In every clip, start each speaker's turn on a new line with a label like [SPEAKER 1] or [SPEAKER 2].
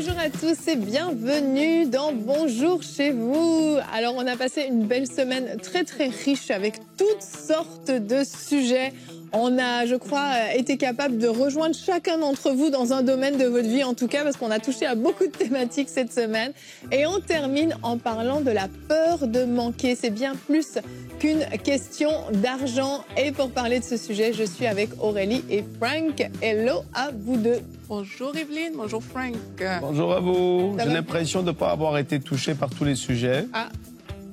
[SPEAKER 1] Bonjour à tous et bienvenue dans Bonjour chez vous. Alors on a passé une belle semaine très riche avec toutes sortes de sujets. On a, je crois, été capable de rejoindre chacun d'entre vous dans un domaine de votre vie, en tout cas, parce qu'on a touché à beaucoup de thématiques cette semaine. Et on termine en parlant de la peur de manquer. C'est bien plus qu'une question d'argent. Et pour parler de ce sujet, je suis avec Aurélie et Frank. Hello à vous deux.
[SPEAKER 2] Bonjour Evelyne, bonjour Frank.
[SPEAKER 3] Bonjour à vous. J'ai l'impression de ne pas avoir été touché par tous les sujets.
[SPEAKER 1] Ah,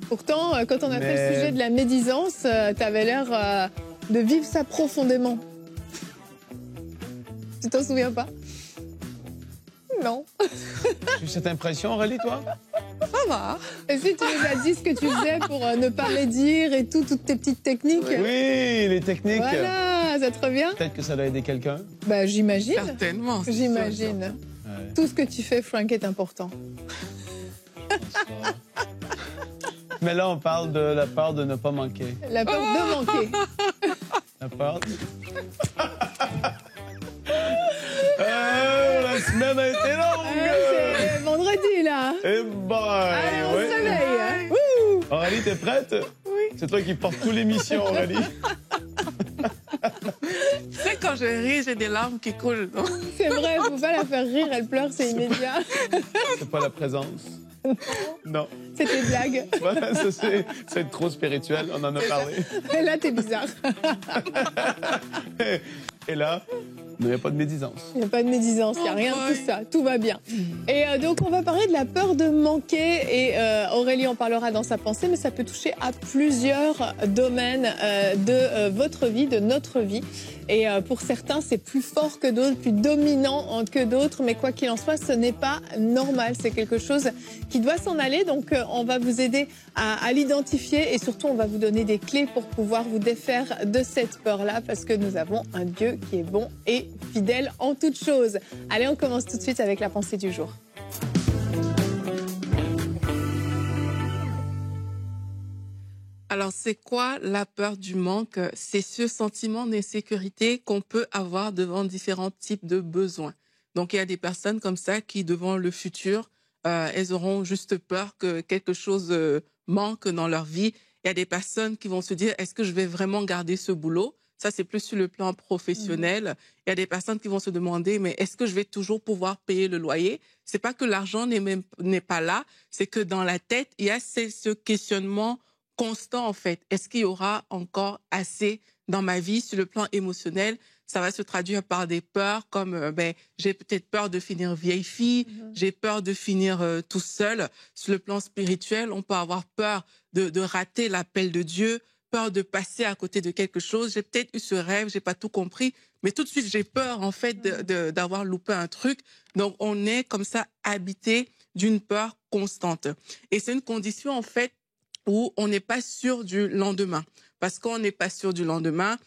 [SPEAKER 1] pourtant, quand on a fait le sujet de la médisance, tu avais l'air de vivre ça profondément. Tu t'en souviens pas? Non.
[SPEAKER 3] Tu as eu cette impression, Aurélie, toi?
[SPEAKER 2] Ça va.
[SPEAKER 1] Et si tu nous as dit ce que tu faisais pour ne pas médire et tout, toutes tes petites techniques?
[SPEAKER 3] Oui, les techniques.
[SPEAKER 1] Voilà, ça te revient?
[SPEAKER 3] Peut-être que ça doit aider quelqu'un.
[SPEAKER 1] Bah, j'imagine.
[SPEAKER 2] Certainement.
[SPEAKER 1] J'imagine.
[SPEAKER 3] Ouais.
[SPEAKER 1] Tout ce que tu fais, Frank, est important.
[SPEAKER 3] Mais là, on parle de la peur de ne pas manquer.
[SPEAKER 1] La peur de manquer.
[SPEAKER 3] La peur de... la semaine a été longue!
[SPEAKER 1] C'est vendredi, là.
[SPEAKER 3] Eh ben,
[SPEAKER 1] Allez, on
[SPEAKER 3] oui.
[SPEAKER 1] se réveille. Wouh.
[SPEAKER 3] Aurélie, t'es prête?
[SPEAKER 2] Oui.
[SPEAKER 3] C'est toi qui portes toutes l'émission, Aurélie.
[SPEAKER 2] Tu sais, quand je ris, j'ai des larmes qui coulent. Non?
[SPEAKER 1] C'est vrai, faut pas la faire rire, elle pleure, c'est immédiat.
[SPEAKER 3] C'est pas la présence. Non.
[SPEAKER 1] C'était blague.
[SPEAKER 3] Voilà, ça, c'est trop spirituel, on en a parlé.
[SPEAKER 1] Et là, t'es bizarre.
[SPEAKER 3] Et là, il n'y a pas de médisance.
[SPEAKER 1] Il n'y a pas de médisance, il n'y a rien de tout ça, tout va bien. Et donc, on va parler de la peur de manquer. Et Aurélie en parlera dans sa pensée, mais ça peut toucher à plusieurs domaines de votre vie, de notre vie. Et pour certains, c'est plus fort que d'autres, plus dominant que d'autres. Mais quoi qu'il en soit, ce n'est pas normal. C'est quelque chose qui doit s'en aller. Donc, on va vous aider à l'identifier. Et surtout, on va vous donner des clés pour pouvoir vous défaire de cette peur-là. Parce que nous avons un Dieu qui est bon et fidèle en toutes choses. Allez, on commence tout de suite avec la pensée du jour.
[SPEAKER 2] Alors, c'est quoi la peur du manque? C'est ce sentiment d'insécurité qu'on peut avoir devant différents types de besoins. Donc, il y a des personnes comme ça qui, devant le futur, elles auront juste peur que quelque chose manque dans leur vie. Il y a des personnes qui vont se dire, est-ce que je vais vraiment garder ce boulot? Ça, c'est plus sur le plan professionnel. Il y a des personnes qui vont se demander, mais est-ce que je vais toujours pouvoir payer le loyer? C'est pas que l'argent n'est pas là, c'est que dans la tête, il y a ce questionnement constant, en fait. Est-ce qu'il y aura encore assez dans ma vie sur le plan émotionnel? Ça va se traduire par des peurs comme j'ai peut-être peur de finir vieille fille, j'ai peur de finir tout seul. Sur le plan spirituel, on peut avoir peur de rater l'appel de Dieu, peur de passer à côté de quelque chose. J'ai peut-être eu ce rêve, j'ai pas tout compris, mais tout de suite j'ai peur en fait d'avoir loupé un truc. Donc on est comme ça habité d'une peur constante. Et c'est une condition en fait où on n'est pas sûr du lendemain. Parce qu'on n'est pas sûr du lendemain,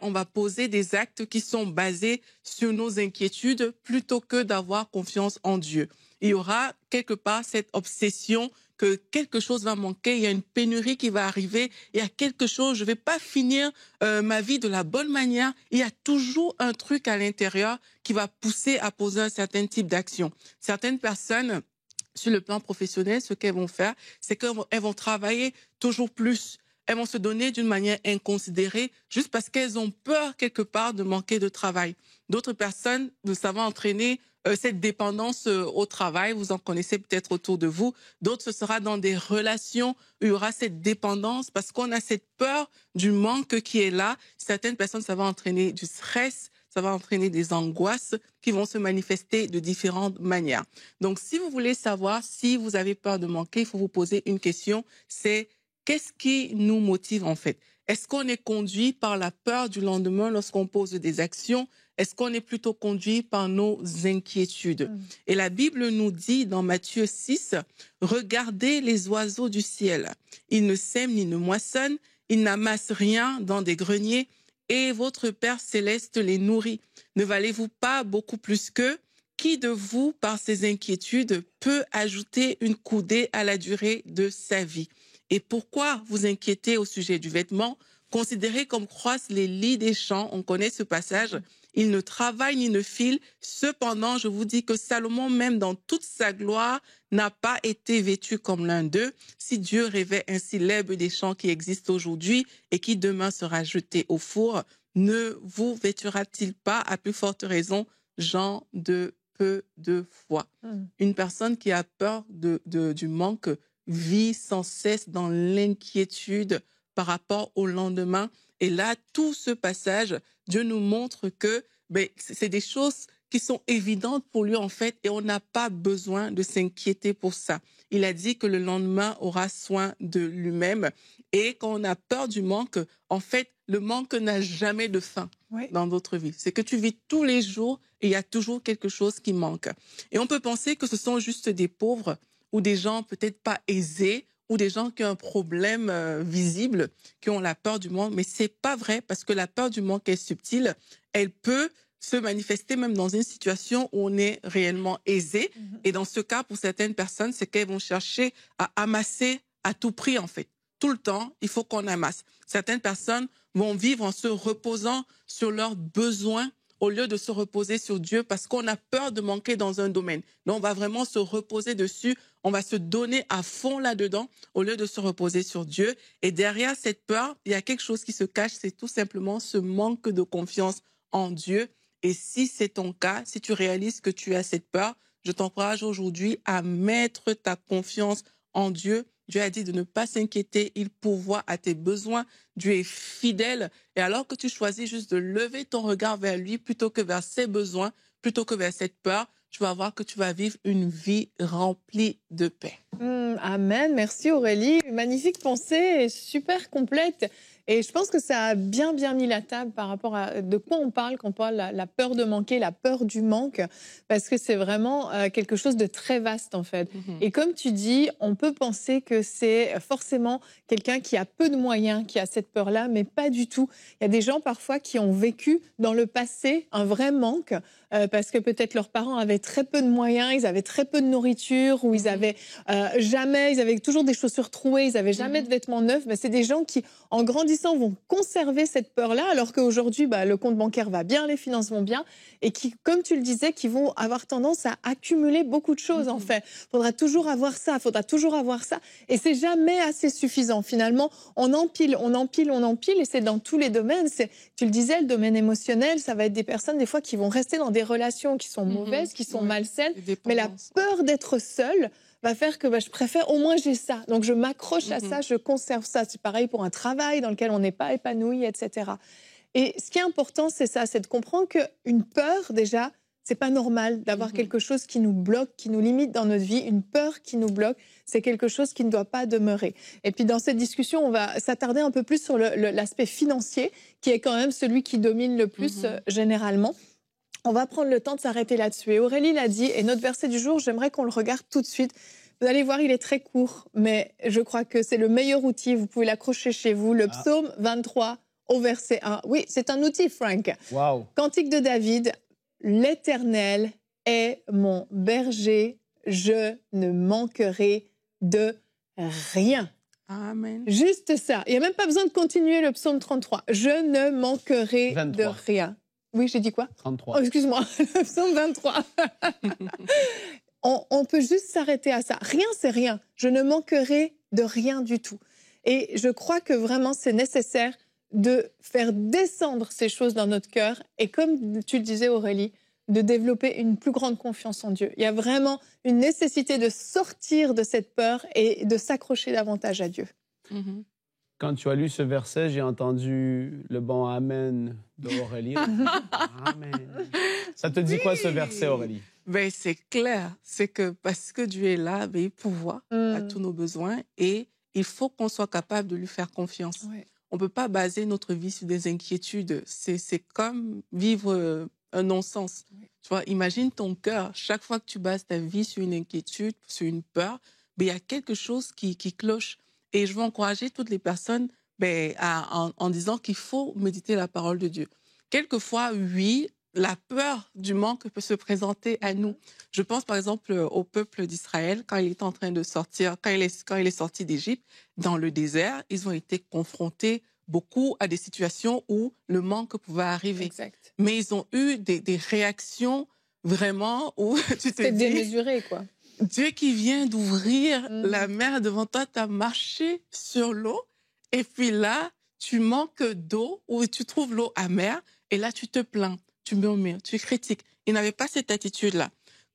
[SPEAKER 2] on va poser des actes qui sont basés sur nos inquiétudes plutôt que d'avoir confiance en Dieu. Il y aura quelque part cette obsession que quelque chose va manquer, il y a une pénurie qui va arriver, il y a quelque chose, je vais pas finir ma vie de la bonne manière. Il y a toujours un truc à l'intérieur qui va pousser à poser un certain type d'action. Certaines personnes, sur le plan professionnel, ce qu'elles vont faire, c'est qu'elles vont travailler toujours plus. Elles vont se donner d'une manière inconsidérée juste parce qu'elles ont peur quelque part de manquer de travail. D'autres personnes, ça va entraîner cette dépendance au travail. Vous en connaissez peut-être autour de vous. D'autres, ce sera dans des relations où il y aura cette dépendance parce qu'on a cette peur du manque qui est là. Certaines personnes, ça va entraîner du stress, ça va entraîner des angoisses qui vont se manifester de différentes manières. Donc, si vous voulez savoir si vous avez peur de manquer, il faut vous poser une question, c'est qu'est-ce qui nous motive en fait? Est-ce qu'on est conduit par la peur du lendemain lorsqu'on pose des actions? Est-ce qu'on est plutôt conduit par nos inquiétudes? Et la Bible nous dit dans Matthieu 6, « Regardez les oiseaux du ciel. Ils ne sèment ni ne moissonnent, ils n'amassent rien dans des greniers, et votre Père céleste les nourrit. Ne valez-vous pas beaucoup plus qu'eux? Qui de vous, par ses inquiétudes, peut ajouter une coudée à la durée de sa vie? Et pourquoi vous inquiétez au sujet du vêtement? Considérez comme croissent les lits des champs. On connaît ce passage. Ils ne travaillent ni ne filent. Cependant, je vous dis que Salomon, même dans toute sa gloire, n'a pas été vêtu comme l'un d'eux. Si Dieu revêt ainsi l'herbe des champs qui existe aujourd'hui et qui demain sera jetée au four, ne vous vêtira-t-il pas à plus forte raison, gens de peu de foi? Une personne qui a peur du manque vit sans cesse dans l'inquiétude par rapport au lendemain. Et là, tout ce passage, Dieu nous montre que c'est des choses qui sont évidentes pour lui, en fait, et on n'a pas besoin de s'inquiéter pour ça. Il a dit que le lendemain aura soin de lui-même. Et quand on a peur du manque, en fait, le manque n'a jamais de fin dans notre vie. C'est que tu vis tous les jours et il y a toujours quelque chose qui manque. Et on peut penser que ce sont juste des pauvres ou des gens peut-être pas aisés ou des gens qui ont un problème visible, qui ont la peur du manque. Mais c'est pas vrai parce que la peur du manque est subtile. Elle peut se manifester même dans une situation où on est réellement aisé. Et dans ce cas, pour certaines personnes, c'est qu'elles vont chercher à amasser à tout prix, en fait. Tout le temps, il faut qu'on amasse. Certaines personnes vont vivre en se reposant sur leurs besoins au lieu de se reposer sur Dieu parce qu'on a peur de manquer dans un domaine. Donc, on va vraiment se reposer dessus. On va se donner à fond là-dedans au lieu de se reposer sur Dieu. Et derrière cette peur, il y a quelque chose qui se cache. C'est tout simplement ce manque de confiance en Dieu. Et si c'est ton cas, si tu réalises que tu as cette peur, je t'encourage aujourd'hui à mettre ta confiance en Dieu. Dieu a dit de ne pas s'inquiéter, il pourvoit à tes besoins. Dieu est fidèle. Et alors que tu choisis juste de lever ton regard vers lui plutôt que vers ses besoins, plutôt que vers cette peur, tu vas voir que tu vas vivre une vie remplie de paix.
[SPEAKER 1] Amen. Merci Aurélie. Une magnifique pensée, super complète. Et je pense que ça a bien mis la table par rapport à de quoi on parle quand on parle la peur de manquer, la peur du manque, parce que c'est vraiment quelque chose de très vaste en fait. Et comme tu dis, on peut penser que c'est forcément quelqu'un qui a peu de moyens, qui a cette peur-là, mais pas du tout. Il y a des gens parfois qui ont vécu dans le passé un vrai manque, parce que peut-être leurs parents avaient très peu de moyens, ils avaient très peu de nourriture, ou ils avaient ils avaient toujours des chaussures trouées, ils n'avaient jamais de vêtements neufs. Mais c'est des gens qui, en grandissant, vont conserver cette peur-là, alors qu'aujourd'hui, le compte bancaire va bien, les finances vont bien, et qui, comme tu le disais, qui vont avoir tendance à accumuler beaucoup de choses, en fait. Il faudra toujours avoir ça, et c'est jamais assez suffisant. Finalement, on empile, et c'est dans tous les domaines. Tu le disais, le domaine émotionnel, ça va être des personnes, des fois, qui vont rester dans des relations qui sont mauvaises, qui sont malsaines, mais la peur d'être seule va faire que je préfère, au moins j'ai ça. Donc je m'accroche à ça, je conserve ça. C'est pareil pour un travail dans lequel on n'est pas épanoui, etc. Et ce qui est important, c'est ça, c'est de comprendre qu'une peur, déjà, c'est pas normal d'avoir quelque chose qui nous bloque, qui nous limite dans notre vie. Une peur qui nous bloque, c'est quelque chose qui ne doit pas demeurer. Et puis dans cette discussion, on va s'attarder un peu plus sur l'aspect financier, qui est quand même celui qui domine le plus généralement. On va prendre le temps de s'arrêter là-dessus. Et Aurélie l'a dit, et notre verset du jour, j'aimerais qu'on le regarde tout de suite. Vous allez voir, il est très court, mais je crois que c'est le meilleur outil. Vous pouvez l'accrocher chez vous. Le psaume 23 au verset 1. Oui, c'est un outil, Frank.
[SPEAKER 3] Wow.
[SPEAKER 1] Cantique de David. L'Éternel est mon berger. Je ne manquerai de rien.
[SPEAKER 2] Amen.
[SPEAKER 1] Juste ça. Il n'y a même pas besoin de continuer le psaume 33. Je ne manquerai
[SPEAKER 3] 23.
[SPEAKER 1] de rien. Oui, j'ai dit quoi?
[SPEAKER 3] 33.
[SPEAKER 1] Oh, excuse-moi, le psaume 23. on peut juste s'arrêter à ça. Rien, c'est rien. Je ne manquerai de rien du tout. Et je crois que vraiment, c'est nécessaire de faire descendre ces choses dans notre cœur. Et comme tu le disais, Aurélie, de développer une plus grande confiance en Dieu. Il y a vraiment une nécessité de sortir de cette peur et de s'accrocher davantage à Dieu.
[SPEAKER 3] Quand tu as lu ce verset, j'ai entendu le bon Amen d'Aurélie. Amen. Ça te dit quoi ce verset, Aurélie?
[SPEAKER 2] C'est clair. C'est que parce que Dieu est là, il pourvoit à tous nos besoins et il faut qu'on soit capable de lui faire confiance. Ouais. On ne peut pas baser notre vie sur des inquiétudes. C'est comme vivre un non-sens. Ouais. Tu vois, imagine ton cœur. Chaque fois que tu bases ta vie sur une inquiétude, sur une peur, il y a quelque chose qui cloche. Et je veux encourager toutes les personnes en disant qu'il faut méditer la parole de Dieu. Quelquefois, oui, la peur du manque peut se présenter à nous. Je pense par exemple au peuple d'Israël, quand il est en train de sortir, quand il est sorti d'Égypte, dans le désert, ils ont été confrontés beaucoup à des situations où le manque pouvait arriver.
[SPEAKER 1] Exact.
[SPEAKER 2] Mais ils ont eu des réactions vraiment où tu te
[SPEAKER 1] C'est
[SPEAKER 2] dis,
[SPEAKER 1] démesuré, quoi.
[SPEAKER 2] Dieu qui vient d'ouvrir la mer devant toi, tu as marché sur l'eau, et puis là, tu manques d'eau, ou tu trouves l'eau amère, et là, tu te plains, tu murmures, tu critiques. Ils n'avaient pas cette attitude-là.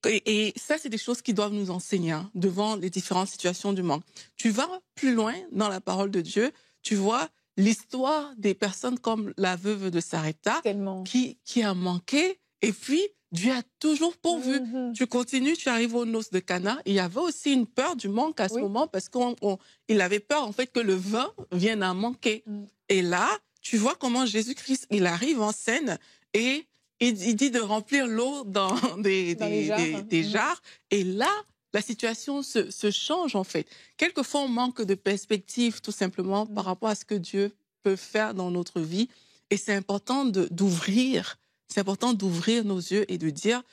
[SPEAKER 2] Et ça, c'est des choses qui doivent nous enseigner hein, devant les différentes situations du manque. Tu vas plus loin dans la parole de Dieu, tu vois l'histoire des personnes comme la veuve de Sarepta qui a manqué, et puis Dieu a toujours pourvu. Tu continues, tu arrives aux noces de Cana. Il y avait aussi une peur du manque à ce moment parce qu'il avait peur en fait que le vin vienne à manquer. Et là, tu vois comment Jésus-Christ, il arrive en scène et il dit de remplir l'eau dans des jarres. Et là, la situation se change en fait. Quelquefois, on manque de perspective tout simplement par rapport à ce que Dieu peut faire dans notre vie. Et c'est important d'ouvrir. C'est important d'ouvrir nos yeux et de dire,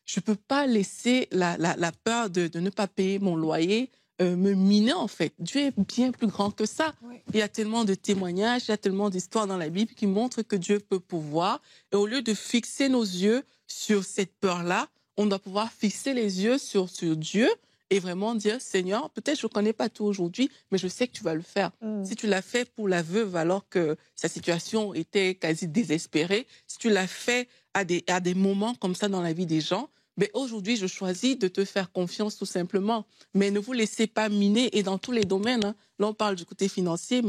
[SPEAKER 2] je ne peux pas laisser la peur de ne pas payer mon loyer me miner en fait. Dieu est bien plus grand que ça. Oui. Il y a tellement de témoignages, il y a tellement d'histoires dans la Bible qui montrent que Dieu peut pouvoir. Et au lieu de fixer nos yeux sur cette peur-là, on doit pouvoir fixer les yeux sur Dieu et vraiment dire, Seigneur, peut-être je ne connais pas tout aujourd'hui, mais je sais que tu vas le faire. Si tu l'as fait pour la veuve alors que sa situation était quasi désespérée, si tu l'as fait à des moments comme ça dans la vie des gens, mais aujourd'hui, je choisis de te faire confiance tout simplement. Mais ne vous laissez pas miner, et dans tous les domaines. Hein. Là, on parle du côté financier,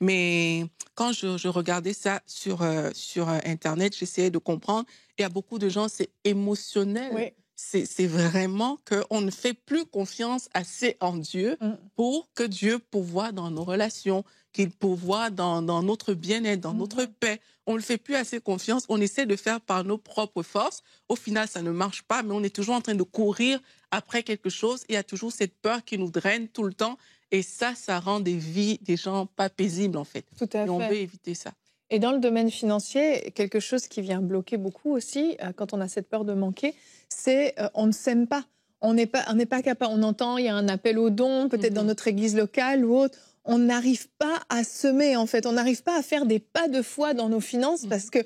[SPEAKER 2] mais quand je regardais ça sur Internet, j'essayais de comprendre. Il y a beaucoup de gens, c'est émotionnel. Oui. C'est vraiment qu'on ne fait plus confiance assez en Dieu pour que Dieu pourvoie dans nos relations, qu'il pourvoie dans notre bien-être, dans notre paix. On ne fait plus assez confiance. On essaie de faire par nos propres forces. Au final, ça ne marche pas, mais on est toujours en train de courir après quelque chose. Il y a toujours cette peur qui nous draine tout le temps. Et ça rend des vies des gens pas paisibles, en fait.
[SPEAKER 1] Tout à fait.
[SPEAKER 2] On veut éviter ça.
[SPEAKER 1] Et dans le domaine financier, quelque chose qui vient bloquer beaucoup aussi, quand on a cette peur de manquer, c'est on ne s'aime pas. On n'est pas capable. On entend, il y a un appel aux dons, peut-être dans notre église locale ou autre. On n'arrive pas à semer, en fait. On n'arrive pas à faire des pas de foi dans nos finances parce que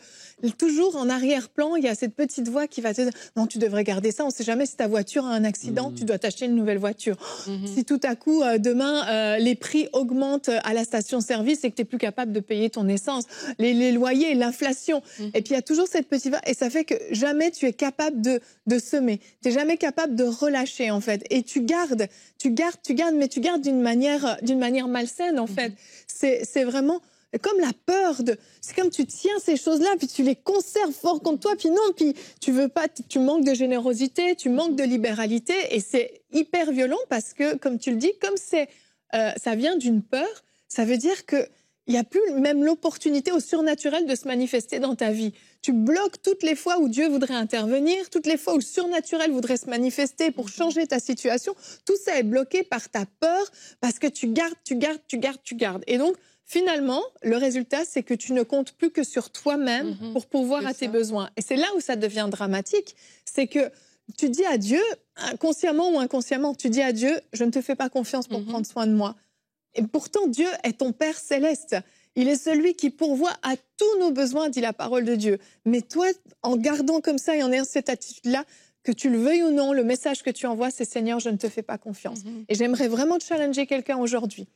[SPEAKER 1] toujours en arrière-plan, il y a cette petite voix qui va te dire « Non, tu devrais garder ça. On ne sait jamais si ta voiture a un accident, tu dois t'acheter une nouvelle voiture. Si tout à coup, demain, les prix augmentent à la station-service et que tu n'es plus capable de payer ton essence, les loyers, l'inflation. Et puis, il y a toujours cette petite voix. Et ça fait que jamais tu es capable de semer. Tu n'es jamais capable de relâcher, en fait. Et tu gardes, mais tu gardes d'une manière malsaine, en fait. C'est vraiment comme la peur c'est comme tu tiens ces choses-là, puis tu les conserves fort contre toi, puis non, puis tu veux pas, tu manques de générosité, tu manques de libéralité, et c'est hyper violent parce que, comme tu le dis, comme ça vient d'une peur, ça veut dire que il n'y a plus même l'opportunité au surnaturel de se manifester dans ta vie. Tu bloques toutes les fois où Dieu voudrait intervenir, toutes les fois où le surnaturel voudrait se manifester pour changer ta situation. Tout ça est bloqué par ta peur parce que tu gardes. Et donc, finalement, le résultat, c'est que tu ne comptes plus que sur toi-même pour pourvoir à tes besoins. Et c'est là où ça devient dramatique. C'est que tu dis à Dieu, consciemment ou inconsciemment, tu dis à Dieu, je ne te fais pas confiance pour prendre soin de moi. Et pourtant, Dieu est ton Père céleste. Il est celui qui pourvoit à tous nos besoins, dit la parole de Dieu. Mais toi, en gardant comme ça et en ayant cette attitude-là, que tu le veuilles ou non, le message que tu envoies, c'est « Seigneur, je ne te fais pas confiance ». Et j'aimerais vraiment challenger quelqu'un aujourd'hui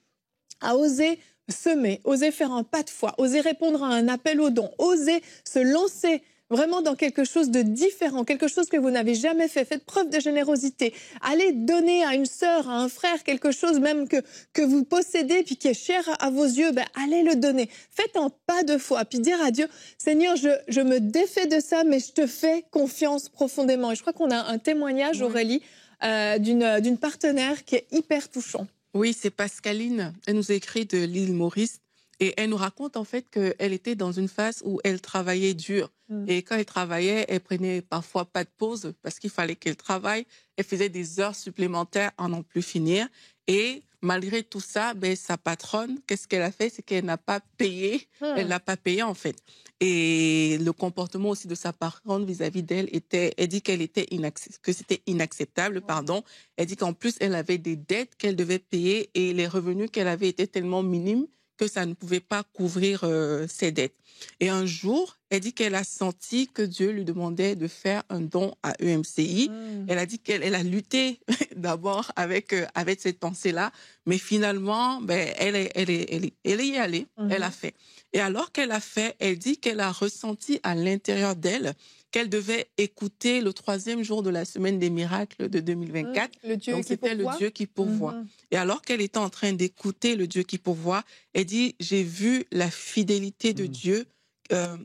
[SPEAKER 1] à oser semer, oser faire un pas de foi, oser répondre à un appel aux dons, oser se lancer vraiment dans quelque chose de différent, quelque chose que vous n'avez jamais fait. Faites preuve de générosité. Allez donner à une sœur, à un frère, quelque chose même que vous possédez puis qui est cher à vos yeux, allez le donner. Faites un pas de foi, puis dire à Dieu, Seigneur, je me défais de ça, mais je te fais confiance profondément. Et je crois qu'on a un témoignage, Aurélie, d'une partenaire qui est hyper touchant.
[SPEAKER 2] Oui, c'est Pascaline. Elle nous a écrit de l'île Maurice. Et elle nous raconte en fait qu'elle était dans une phase où elle travaillait dur. Et quand elle travaillait, elle prenait parfois pas de pause parce qu'il fallait qu'elle travaille. Elle faisait des heures supplémentaires à n'en plus finir. Et malgré tout ça, sa patronne, qu'est-ce qu'elle a fait? C'est qu'elle n'a pas payé. Elle n'a pas payé en fait. Et le comportement aussi de sa patronne vis-à-vis d'elle elle dit que c'était inacceptable, pardon. Elle dit qu'en plus, elle avait des dettes qu'elle devait payer et les revenus qu'elle avait étaient tellement minimes que ça ne pouvait pas couvrir ses dettes. Et un jour, elle dit qu'elle a senti que Dieu lui demandait de faire un don à EMCI. Elle a dit qu'elle a lutté d'abord avec cette pensée-là, mais finalement, elle y est allée, elle a fait. Et alors qu'elle a fait, elle dit qu'elle a ressenti à l'intérieur d'elle qu'elle devait écouter le 3e jour de la semaine des miracles de 2024. Donc, c'était le Dieu qui pourvoit. Et alors qu'elle était en train d'écouter le Dieu qui pourvoit, elle dit, j'ai vu la fidélité de Dieu,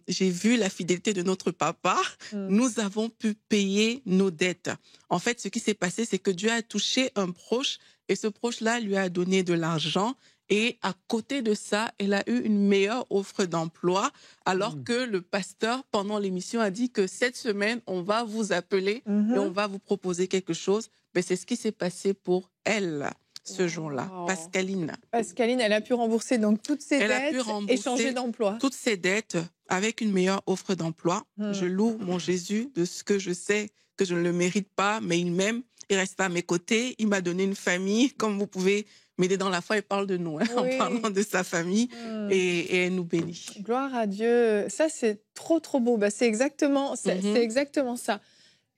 [SPEAKER 2] j'ai vu la fidélité de notre papa. Nous avons pu payer nos dettes. En fait, ce qui s'est passé, c'est que Dieu a touché un proche et ce proche-là lui a donné de l'argent. Et à côté de ça, elle a eu une meilleure offre d'emploi, alors que le pasteur, pendant l'émission, a dit que cette semaine, on va vous appeler et on va vous proposer quelque chose. Mais c'est ce qui s'est passé pour elle ce jour-là, Pascaline.
[SPEAKER 1] Pascaline, elle a pu rembourser donc toutes ses dettes et changer d'emploi.
[SPEAKER 2] Toutes ses dettes avec une meilleure offre d'emploi. Je loue mon Jésus de ce que je sais que je ne le mérite pas, mais il m'aime, il reste à mes côtés, il m'a donné une famille, comme vous pouvez m'aider dans la foi, il parle de nous, en parlant de sa famille, et elle nous bénit.
[SPEAKER 1] Gloire à Dieu. Ça, c'est trop, trop beau. C'est exactement ça.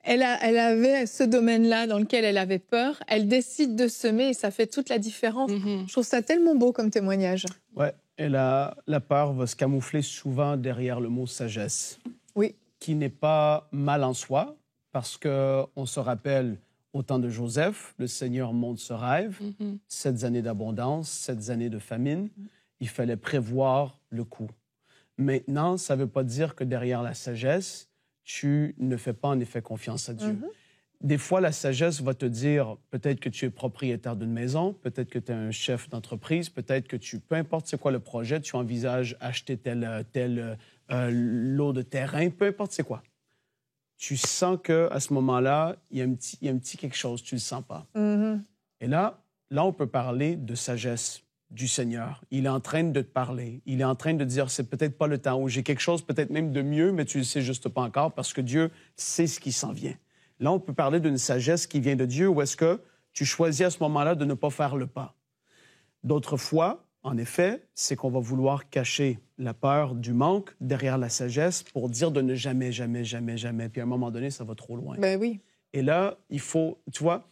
[SPEAKER 1] Elle avait ce domaine-là dans lequel elle avait peur. Elle décide de semer et ça fait toute la différence. Je trouve ça tellement beau comme témoignage.
[SPEAKER 3] Ouais, et la peur va se camoufler souvent derrière le mot sagesse.
[SPEAKER 1] Oui.
[SPEAKER 3] Qui n'est pas mal en soi, parce qu'on se rappelle, au temps de Joseph, le Seigneur montre ce rêve, 7 années d'abondance, 7 années de famine. Il fallait prévoir le coup. Maintenant, ça ne veut pas dire que derrière la sagesse, tu ne fais pas en effet confiance à Dieu. Des fois, la sagesse va te dire, peut-être que tu es propriétaire d'une maison, peut-être que tu es un chef d'entreprise, peut-être que peu importe c'est quoi le projet, tu envisages acheter tel lot de terrain, peu importe c'est quoi. Tu sens qu'à ce moment-là, il y a un petit quelque chose, tu ne le sens pas. Et là, on peut parler de sagesse du Seigneur. Il est en train de te parler. Il est en train de dire, c'est peut-être pas le temps, ou j'ai quelque chose peut-être même de mieux, mais tu ne le sais juste pas encore parce que Dieu sait ce qui s'en vient. Là, on peut parler d'une sagesse qui vient de Dieu, ou est-ce que tu choisis à ce moment-là de ne pas faire le pas. D'autres fois, en effet, c'est qu'on va vouloir cacher la peur du manque derrière la sagesse pour dire de ne jamais, jamais, jamais, jamais. Puis à un moment donné, ça va trop loin.
[SPEAKER 1] Ben oui.
[SPEAKER 3] Et là, il faut, tu vois,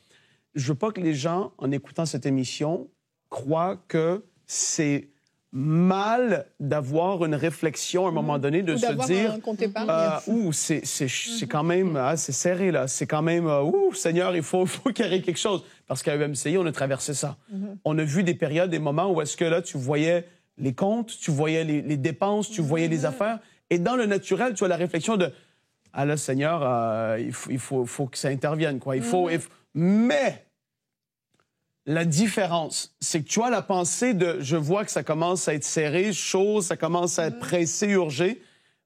[SPEAKER 3] je veux pas que les gens, en écoutant cette émission, croient que c'est mal d'avoir une réflexion à un moment donné, de se dire
[SPEAKER 1] un compte épargne.
[SPEAKER 3] c'est quand même c'est serré là, c'est quand même Seigneur, il faut qu'il y ait quelque chose, parce qu'à EMCI on a traversé ça. On a vu des périodes, des moments où est-ce que là tu voyais les comptes, tu voyais les dépenses, tu voyais les affaires, et dans le naturel tu as la réflexion de ah là Seigneur, il faut que ça intervienne quoi, mais la différence, c'est que tu as la pensée de « je vois que ça commence à être serré, chaud, ça commence à être pressé, urgé ».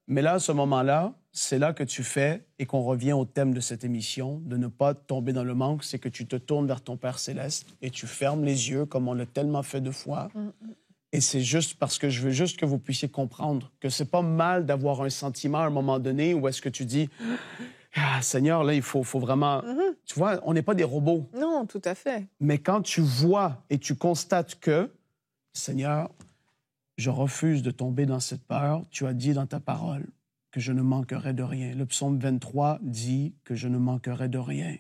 [SPEAKER 3] Mais là, à ce moment-là, c'est là que tu fais, et qu'on revient au thème de cette émission, de ne pas tomber dans le manque, c'est que tu te tournes vers ton Père Céleste et tu fermes les yeux, comme on l'a tellement fait 2 fois. Et c'est juste parce que je veux juste que vous puissiez comprendre que c'est pas mal d'avoir un sentiment à un moment donné où est-ce que tu dis... Ah, Seigneur, là, il faut vraiment... Tu vois, on n'est pas des robots.
[SPEAKER 1] Non, tout à fait.
[SPEAKER 3] Mais quand tu vois et tu constates que, Seigneur, je refuse de tomber dans cette peur, tu as dit dans ta parole que je ne manquerai de rien. Le psaume 23 dit que je ne manquerai de rien.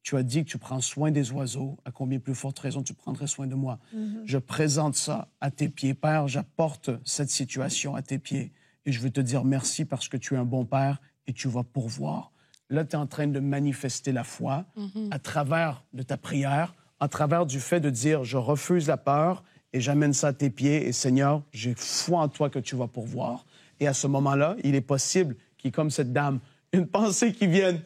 [SPEAKER 3] Tu as dit que tu prends soin des oiseaux. À combien plus forte raison tu prendrais soin de moi? Je présente ça à tes pieds. Père, j'apporte cette situation à tes pieds. Et je veux te dire merci parce que tu es un bon Père et tu vas pourvoir. Là, tu es en train de manifester la foi à travers de ta prière, à travers du fait de dire « je refuse la peur et j'amène ça à tes pieds et Seigneur, j'ai foi en toi que tu vas pourvoir ». Et à ce moment-là, il est possible qu'il y ait comme cette dame, une pensée qui vienne,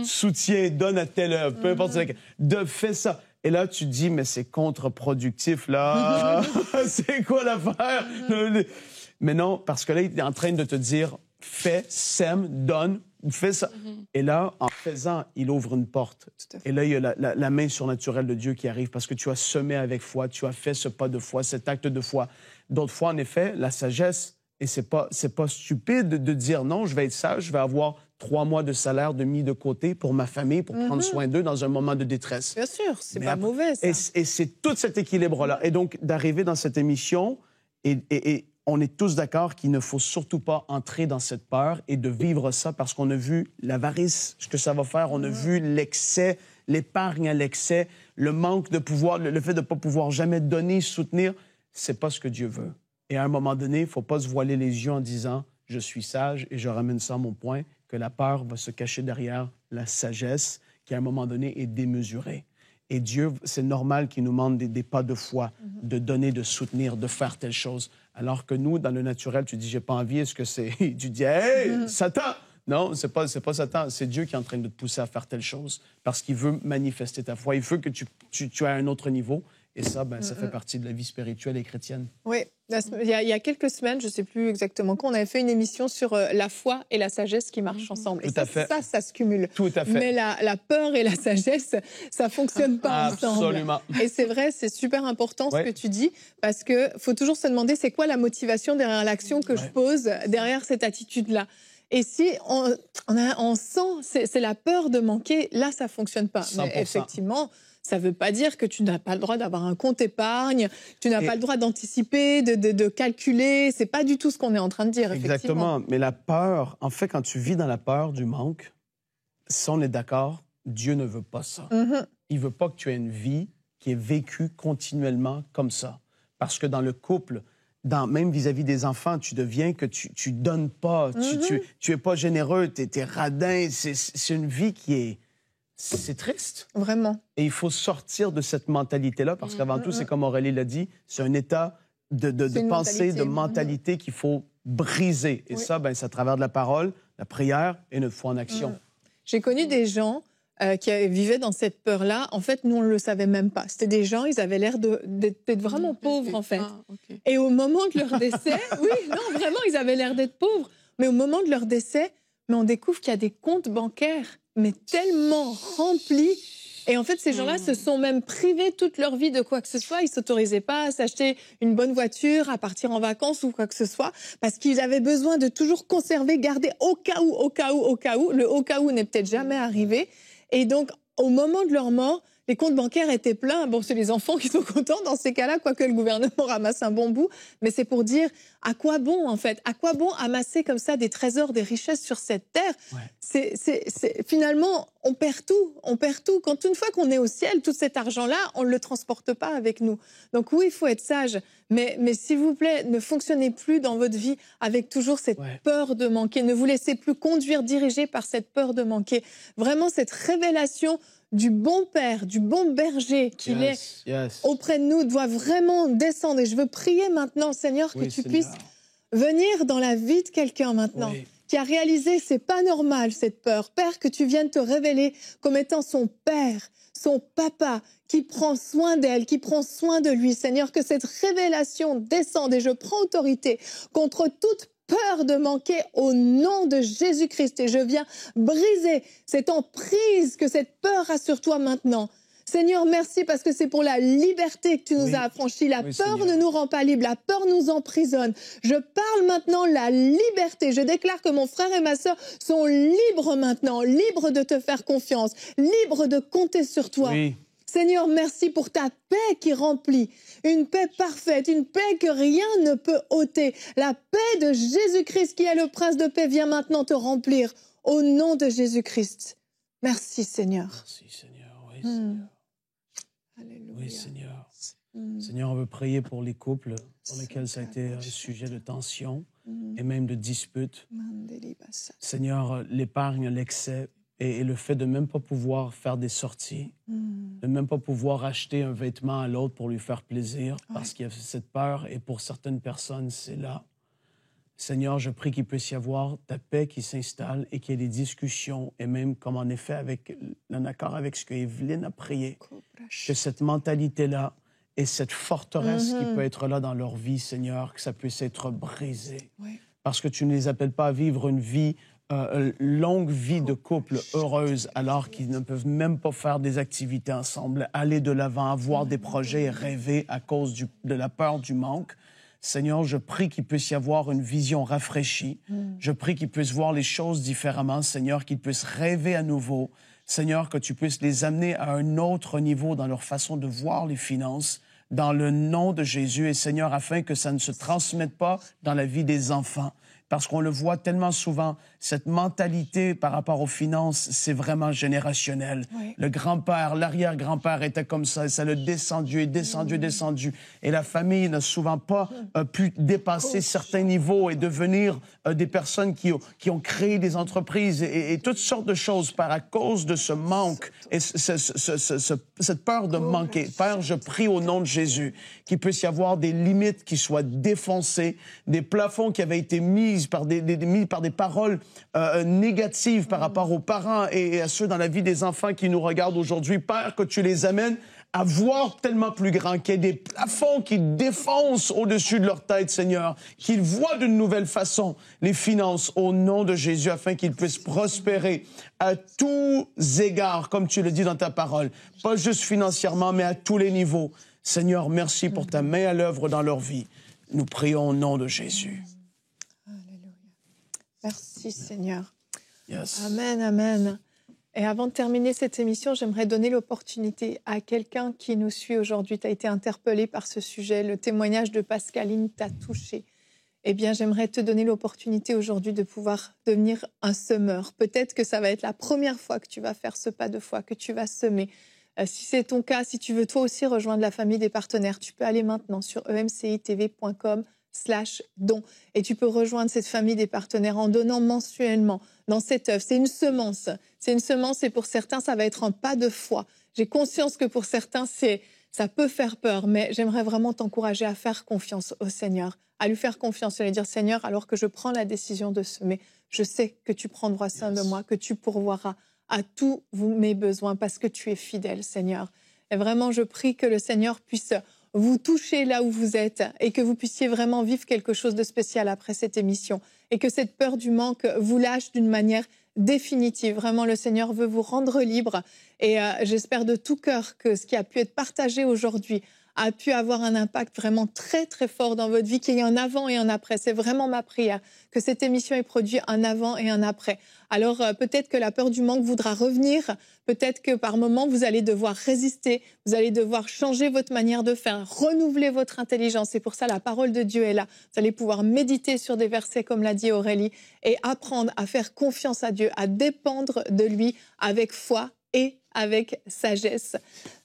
[SPEAKER 3] soutien, donne à tel, peu importe, de fais ça. Et là, tu dis « mais c'est contre-productif, là, c'est quoi l'affaire? » Mais non, parce que là, il est en train de te dire « fais, sème, donne ». Fais ça. Et là, en faisant, il ouvre une porte. Et là, il y a la main surnaturelle de Dieu qui arrive parce que tu as semé avec foi, tu as fait ce pas de foi, cet acte de foi. D'autres fois, en effet, la sagesse, et c'est pas stupide de dire non, je vais être sage, je vais avoir 3 mois de salaire de mis de côté pour ma famille, pour prendre soin d'eux dans un moment de détresse.
[SPEAKER 1] Bien sûr, c'est pas mauvais, ça.
[SPEAKER 3] Et c'est tout cet équilibre-là. Et donc, d'arriver dans cette émission Et on est tous d'accord qu'il ne faut surtout pas entrer dans cette peur et de vivre ça parce qu'on a vu l'avarice, ce que ça va faire. On a vu l'excès, l'épargne à l'excès, le manque de pouvoir, le fait de ne pas pouvoir jamais donner, soutenir. C'est pas ce que Dieu veut. Et à un moment donné, il ne faut pas se voiler les yeux en disant « je suis sage » et je ramène ça à mon point, que la peur va se cacher derrière la sagesse qui, à un moment donné, est démesurée. Et Dieu, c'est normal qu'il nous demande des pas de foi, de donner, de soutenir, de faire telle chose. Alors que nous, dans le naturel, tu dis, j'ai pas envie, est-ce que c'est... Tu dis, hey, Satan! Non, c'est pas Satan, c'est Dieu qui est en train de te pousser à faire telle chose parce qu'il veut manifester ta foi. Il veut que tu aies un autre niveau. Et ça, ça fait partie de la vie spirituelle et chrétienne.
[SPEAKER 1] Oui, il y a quelques semaines, je ne sais plus exactement quand, on avait fait une émission sur la foi et la sagesse qui marchent ensemble.
[SPEAKER 3] Tout
[SPEAKER 1] et
[SPEAKER 3] à fait.
[SPEAKER 1] Ça se cumule.
[SPEAKER 3] Tout à fait.
[SPEAKER 1] Mais la peur et la sagesse, ça ne fonctionne pas ensemble.
[SPEAKER 3] Absolument.
[SPEAKER 1] Et c'est vrai, c'est super important ce que tu dis, parce qu'il faut toujours se demander c'est quoi la motivation derrière l'action que je pose, derrière cette attitude-là. Et si on sent, c'est la peur de manquer, là, ça ne fonctionne pas.
[SPEAKER 3] 100%.
[SPEAKER 1] Mais effectivement... Ça ne veut pas dire que tu n'as pas le droit d'avoir un compte épargne, tu n'as pas le droit d'anticiper, de calculer. Ce n'est pas du tout ce qu'on est en train de dire, effectivement.
[SPEAKER 3] Exactement. Mais la peur, en fait, quand tu vis dans la peur du manque, si on est d'accord, Dieu ne veut pas ça. Il ne veut pas que tu aies une vie qui est vécue continuellement comme ça. Parce que dans le couple, même vis-à-vis des enfants, tu deviens que tu ne donnes pas, tu n'es pas généreux, tu es radin. C'est une vie qui est... C'est triste.
[SPEAKER 1] Vraiment.
[SPEAKER 3] Et il faut sortir de cette mentalité-là, parce qu'avant tout, c'est comme Aurélie l'a dit, c'est un état de pensée, de mentalité qu'il faut briser. Et ça, c'est à travers de la parole, la prière et notre foi en action.
[SPEAKER 1] J'ai connu des gens qui vivaient dans cette peur-là. En fait, nous, on ne le savait même pas. C'était des gens, ils avaient l'air d'être vraiment pauvres, en fait. Et au moment de leur décès... vraiment, ils avaient l'air d'être pauvres. Mais au moment de leur décès, on découvre qu'il y a des comptes bancaires mais tellement remplis. Et en fait, ces gens-là se sont même privés toute leur vie de quoi que ce soit. Ils ne s'autorisaient pas à s'acheter une bonne voiture, à partir en vacances ou quoi que ce soit, parce qu'ils avaient besoin de toujours conserver, garder au cas où. Le au cas où n'est peut-être jamais arrivé. Et donc, au moment de leur mort, les comptes bancaires étaient pleins. Bon, c'est les enfants qui sont contents dans ces cas-là, quoique le gouvernement ramasse un bon bout. Mais c'est pour dire à quoi bon, en fait. À quoi bon amasser comme ça des trésors, des richesses sur cette terre. Finalement, on perd tout. On perd tout. Quand une fois qu'on est au ciel, tout cet argent-là, on ne le transporte pas avec nous. Donc oui, il faut être sage. Mais s'il vous plaît, ne fonctionnez plus dans votre vie avec toujours cette peur de manquer. Ne vous laissez plus conduire, diriger par cette peur de manquer. Vraiment, cette révélation du bon Père, du bon berger qu'il est auprès de nous doit vraiment descendre. Et je veux prier maintenant, Seigneur, que tu puisses venir dans la vie de quelqu'un maintenant qui a réalisé que ce n'est pas normal, cette peur. Père, que tu viennes te révéler comme étant son Père, son Papa, qui prend soin d'elle, qui prend soin de lui. Seigneur, que cette révélation descende et je prends autorité contre toute peur de manquer au nom de Jésus-Christ. Et je viens briser cette emprise que cette peur a sur toi maintenant. Seigneur, merci parce que c'est pour la liberté que tu nous as affranchis. La peur Seigneur. Ne nous rend pas libres, la peur nous emprisonne. Je parle maintenant la liberté. Je déclare que mon frère et ma sœur sont libres maintenant, libres de te faire confiance, libres de compter sur toi. Seigneur, merci pour ta paix qui remplit, une paix parfaite, une paix que rien ne peut ôter. La paix de Jésus-Christ qui est le Prince de paix vient maintenant te remplir au nom de Jésus-Christ. Merci Seigneur.
[SPEAKER 3] Merci Seigneur, oui Seigneur.
[SPEAKER 1] Alléluia.
[SPEAKER 3] Oui Seigneur. Seigneur, on veut prier pour les couples pour lesquels ça a été un sujet de tension et même de dispute. Seigneur, l'épargne, l'excès, et le fait de même pas pouvoir faire des sorties, de même pas pouvoir acheter un vêtement à l'autre pour lui faire plaisir, parce qu'il y a cette peur, et pour certaines personnes, c'est là. Seigneur, je prie qu'il puisse y avoir ta paix qui s'installe et qu'il y ait des discussions, et même comme en effet, en accord avec ce que Evelyne a prié, que cette mentalité-là et cette forteresse qui peut être là dans leur vie, Seigneur, que ça puisse être brisé. Parce que tu ne les appelles pas à vivre une vie longue vie de couple heureuse alors qu'ils ne peuvent même pas faire des activités ensemble, aller de l'avant, avoir des projets et rêver à cause de la peur du manque. Seigneur, je prie qu'il puisse y avoir une vision rafraîchie. Je prie qu'ils puissent voir les choses différemment, Seigneur, qu'ils puissent rêver à nouveau. Seigneur, que tu puisses les amener à un autre niveau dans leur façon de voir les finances, dans le nom de Jésus. Et Seigneur, afin que ça ne se transmette pas dans la vie des enfants. Parce qu'on le voit tellement souvent, cette mentalité par rapport aux finances, c'est vraiment générationnel.
[SPEAKER 1] Oui.
[SPEAKER 3] Le grand-père, l'arrière-grand-père était comme ça l'a descendu, descendu. Et la famille n'a souvent pas pu dépasser certains niveaux et devenir des personnes qui ont créé des entreprises et toutes sortes de choses à cause de ce manque et cette peur de manquer. Père, je prie au nom de Jésus qu'il puisse y avoir des limites qui soient défoncées, des plafonds qui avaient été mis par des paroles négatives par rapport aux parents et à ceux dans la vie des enfants qui nous regardent aujourd'hui. Père, que tu les amènes à voir tellement plus grand, qu'il y ait des plafonds qui défoncent au-dessus de leur tête, Seigneur, qu'ils voient d'une nouvelle façon les finances au nom de Jésus, afin qu'ils puissent prospérer à tous égards, comme tu le dis dans ta parole, pas juste financièrement, mais à tous les niveaux. Seigneur, merci pour ta main à l'œuvre dans leur vie. Nous prions au nom de Jésus.
[SPEAKER 1] Alléluia. Merci, Seigneur.
[SPEAKER 3] Yes.
[SPEAKER 1] Amen, amen. Et avant de terminer cette émission, j'aimerais donner l'opportunité à quelqu'un qui nous suit aujourd'hui. Tu as été interpellé par ce sujet, le témoignage de Pascaline t'a touché. Eh bien, j'aimerais te donner l'opportunité aujourd'hui de pouvoir devenir un semeur. Peut-être que ça va être la première fois que tu vas faire ce pas de foi, que tu vas semer. Si c'est ton cas, si tu veux toi aussi rejoindre la famille des partenaires, tu peux aller maintenant sur emcitv.com/don et tu peux rejoindre cette famille des partenaires en donnant mensuellement dans cette œuvre. C'est une semence. C'est une semence et pour certains, ça va être un pas de foi. J'ai conscience que pour certains, ça peut faire peur, mais j'aimerais vraiment t'encourager à faire confiance au Seigneur, à lui faire confiance et lui dire, Seigneur, alors que je prends la décision de semer, je sais que tu prendras soin de moi, que tu pourvoiras à tous mes besoins parce que tu es fidèle, Seigneur. Et vraiment, je prie que le Seigneur puisse vous toucher là où vous êtes et que vous puissiez vraiment vivre quelque chose de spécial après cette émission et que cette peur du manque vous lâche d'une manière définitive. Vraiment, le Seigneur veut vous rendre libre et j'espère de tout cœur que ce qui a pu être partagé aujourd'hui a pu avoir un impact vraiment très, très fort dans votre vie, qu'il y ait un avant et un après. C'est vraiment ma prière, que cette émission ait produit un avant et un après. Alors, peut-être que la peur du manque voudra revenir. Peut-être que par moments, vous allez devoir résister. Vous allez devoir changer votre manière de faire, renouveler votre intelligence. Et pour ça, la parole de Dieu est là. Vous allez pouvoir méditer sur des versets, comme l'a dit Aurélie, et apprendre à faire confiance à Dieu, à dépendre de lui avec foi et avec sagesse.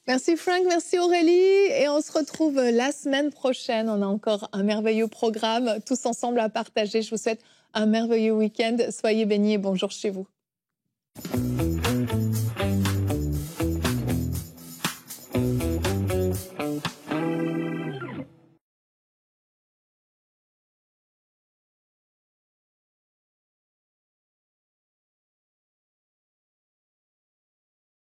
[SPEAKER 1] Merci Frank, merci Aurélie. Et on se retrouve la semaine prochaine. On a encore un merveilleux programme, tous ensemble à partager. Je vous souhaite un merveilleux week-end. Soyez bénis et bonjour chez vous.